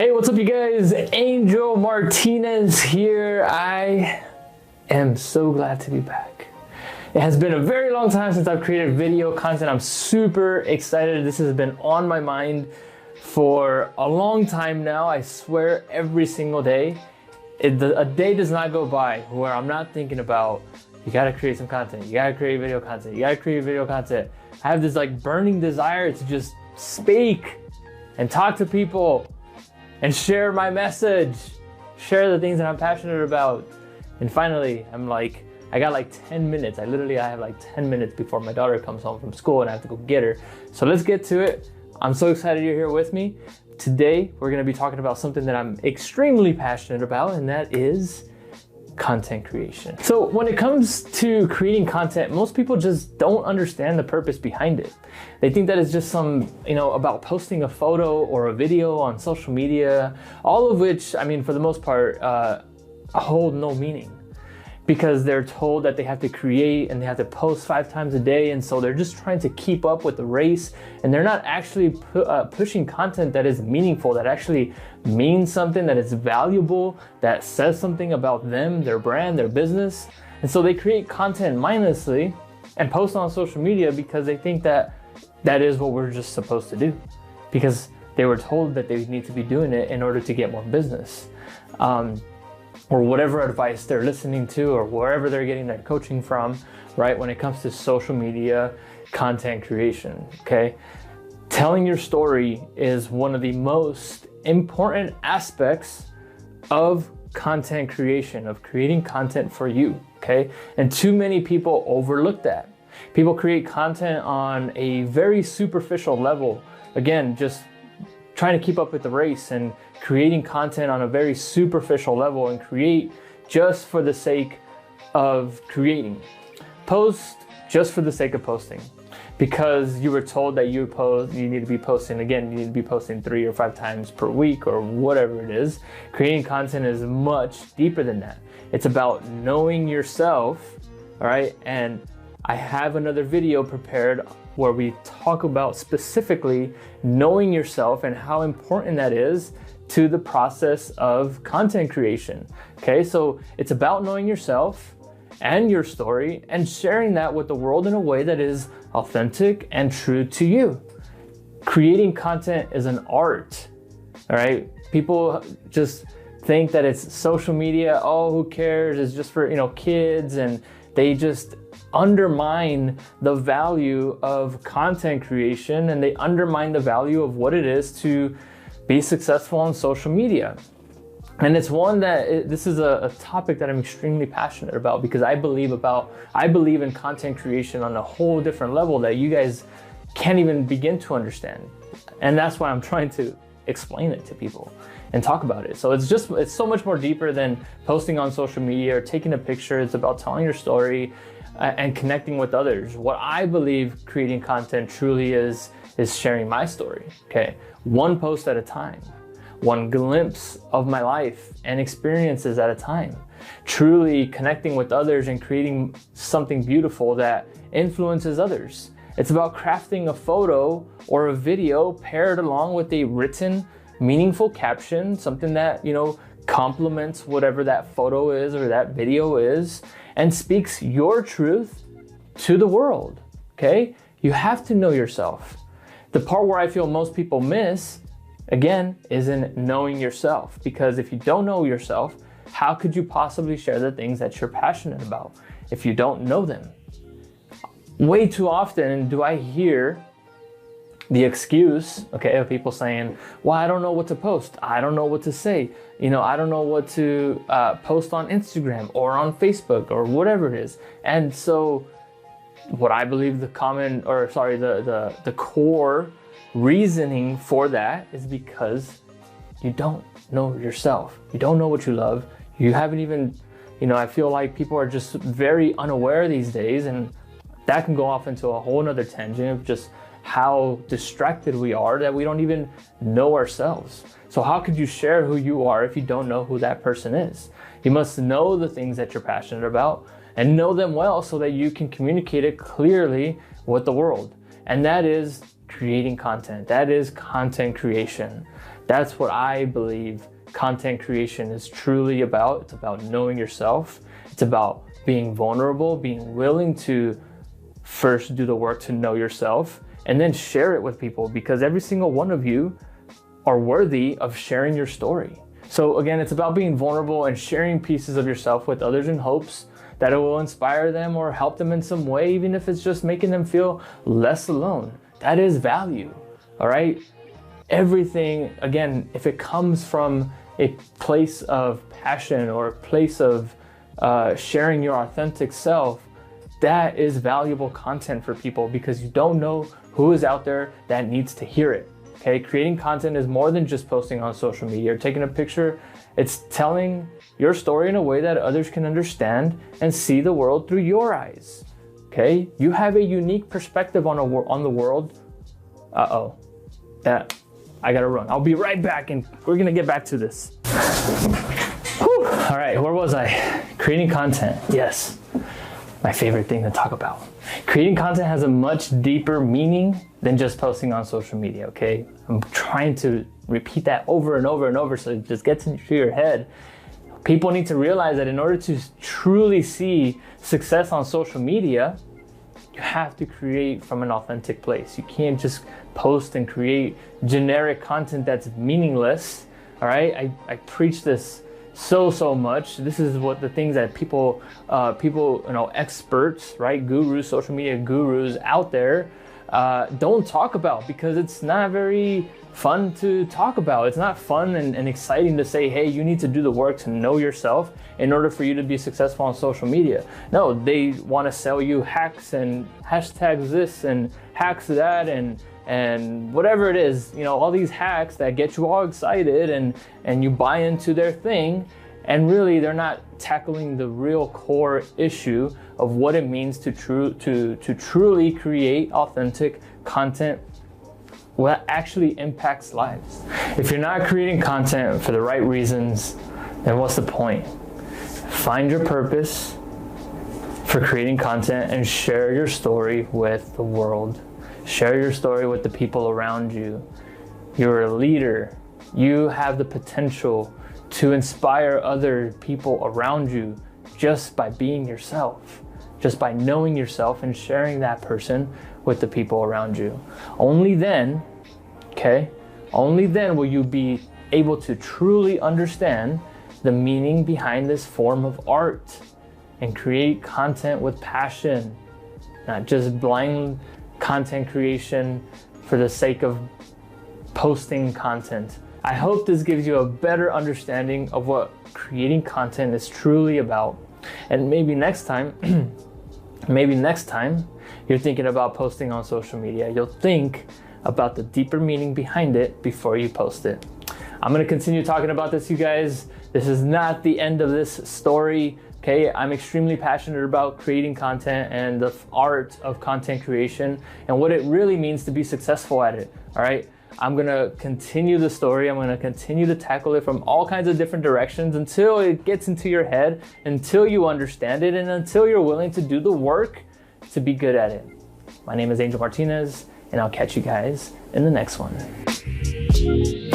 Hey, what's up you guys? Nereyda Martinez here. I am so glad to be back. It has been a very long time since I've created video content. I'm super excited. This has been on my mind for a long time now. I swear every single day. A day does not go by where I'm not thinking about, you gotta create some content, you gotta create video content, you gotta create video content. I have this like burning desire to just speak and talk to people and share my message, share the things that I'm passionate about. And finally, I got like 10 minutes. I have like 10 minutes before my daughter comes home from school and I have to go get her. So let's get to it. I'm so excited you're here with me. Today, we're gonna be talking about something that I'm extremely passionate about, and that is content creation. So when it comes to creating content, most people just don't understand the purpose behind it. They think that it's just about posting a photo or a video on social media, all of which, I mean, for the most part, hold no meaning, because they're told that they have to create and they have to post 5 times a day. And so they're just trying to keep up with the race, and they're not actually pushing content that is meaningful, that actually means something, that is valuable, that says something about them, their brand, their business. And so they create content mindlessly and post on social media because they think that that is what we're just supposed to do, because they were told that they need to be doing it in order to get more business. Or whatever advice they're listening to, or wherever they're getting their coaching from, right? When it comes to social media content creation, okay? Telling your story is one of the most important aspects of content creation, of creating content for you, okay? And too many people overlook that. People create content on a very superficial level. Again, just trying to keep up with the race and creating content on a very superficial level, and create just for the sake of creating. Post just for the sake of posting, because you were told that you need to be posting, again, you need to be posting 3 or 5 times per week or whatever it is. Creating content is much deeper than that. It's about knowing yourself, all right? And I have another video prepared where we talk about specifically knowing yourself and how important that is to the process of content creation. Okay, so it's about knowing yourself and your story and sharing that with the world in a way that is authentic and true to you. Creating content is an art, all right? People just think that it's social media, oh, who cares? It's just for, kids, and they just undermine the value of content creation, and they undermine the value of what it is to be successful on social media. And it's one that this is a topic that I'm extremely passionate about, because I believe in content creation on a whole different level that you guys can't even begin to understand. And that's why I'm trying to explain it to people and talk about it. So it's so much more deeper than posting on social media or taking a picture. It's about telling your story and connecting with others. What I believe creating content truly is sharing my story, okay? One post at a time, one glimpse of my life and experiences at a time. Truly connecting with others and creating something beautiful that influences others. It's about crafting a photo or a video paired along with a written, meaningful caption, something that, complements whatever that photo is or that video is, and speaks your truth to the world, okay? You have to know yourself. The part where I feel most people miss, again, is in knowing yourself. Because if you don't know yourself, how could you possibly share the things that you're passionate about if you don't know them? Way too often do I hear the excuse, okay, of people saying, well, I don't know what to post. I don't know what to say. I don't know what to post on Instagram or on Facebook or whatever it is. And so what I believe the core reasoning for that is because you don't know yourself. You don't know what you love. You haven't even, I feel like people are just very unaware these days, and that can go off into a whole nother tangent of just how distracted we are that we don't even know ourselves. So how could you share who you are if you don't know who that person is? You must know the things that you're passionate about and know them well so that you can communicate it clearly with the world. And that is creating content. That is content creation. That's what I believe content creation is truly about. It's about knowing yourself. It's about being vulnerable, being willing to first do the work to know yourself and then share it with people, because every single one of you are worthy of sharing your story. So again, it's about being vulnerable and sharing pieces of yourself with others in hopes that it will inspire them or help them in some way, even if it's just making them feel less alone. That is value, all right? Everything, again, if it comes from a place of passion or a place of sharing your authentic self, that is valuable content for people, because you don't know who is out there that needs to hear it. Okay, creating content is more than just posting on social media or taking a picture. It's telling your story in a way that others can understand and see the world through your eyes. Okay, you have a unique perspective on the world. I gotta run. I'll be right back, and we're gonna get back to this. Whew. All right, where was I? Creating content. Yes, my favorite thing to talk about. Creating content has a much deeper meaning than just posting on social media, okay? I'm trying to repeat that over and over and over so it just gets into your head. People need to realize that in order to truly see success on social media, you have to create from an authentic place. You can't just post and create generic content that's meaningless, all right? I preach this so much. This is what the things that people, experts, right? Gurus, social media gurus out there don't talk about, because it's not very fun to talk about. It's not fun and exciting to say, hey, you need to do the work to know yourself in order for you to be successful on social media. No, they want to sell you hacks and hashtags this and hacks that and whatever it is, all these hacks that get you all excited and you buy into their thing. And really, they're not tackling the real core issue of what it means to truly create authentic content that actually impacts lives. If you're not creating content for the right reasons, then what's the point? Find your purpose for creating content and share your story with the world. Share your story with the people around you. You're a leader. You have the potential to inspire other people around you just by being yourself, just by knowing yourself and sharing that person with the people around you. Only then will you be able to truly understand the meaning behind this form of art and create content with passion, not just blind content creation for the sake of posting content. I hope this gives you a better understanding of what creating content is truly about. And maybe next time you're thinking about posting on social media, you'll think about the deeper meaning behind it before you post it. I'm gonna continue talking about this, you guys. This is not the end of this story, okay? I'm extremely passionate about creating content and the art of content creation and what it really means to be successful at it, all right? I'm gonna continue the story. I'm gonna continue to tackle it from all kinds of different directions until it gets into your head, until you understand it, and until you're willing to do the work to be good at it. My name is Angel Martinez, and I'll catch you guys in the next one.